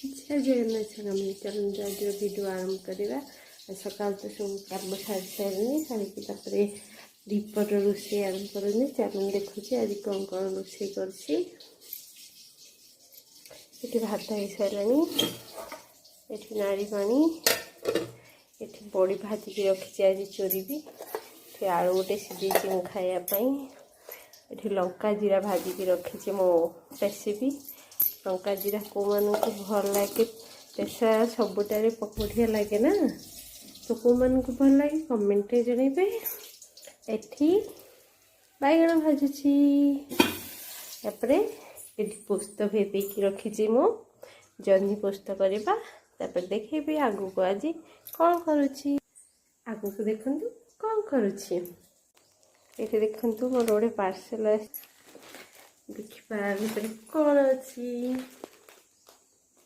जय जगन्नाथ चलो वीडियो आरंभ करवा सकाल तो सब कम सारी सारे सारी दीपर रोषे आरंभ करें चलो देखुचे आज कौन कौन रोषे कर भात हो सारा ये नाड़ी पानी ये बड़ी भाजिक रखी आज चोरी भी आलू गोटे सीझे खायापाई ये लंका जीरा भाजिक रखी मो रेसिपी लंका जीरा को मानक भल लगे पेशा सबुटारे बढ़िया लगे ना तो को मानक भल लगे कमेंट जनइबे एठी बैगण भाजुची तापरे एठी पोस्त भेदेकी रखी मो जह्नी पोस्त करवा तापर देखेबी आगु को आज कौन करुची आगु को देखंतु कौन करुची ये देखंतु मोर गोटे पार्सल देखिपा भितर कौन अच्छी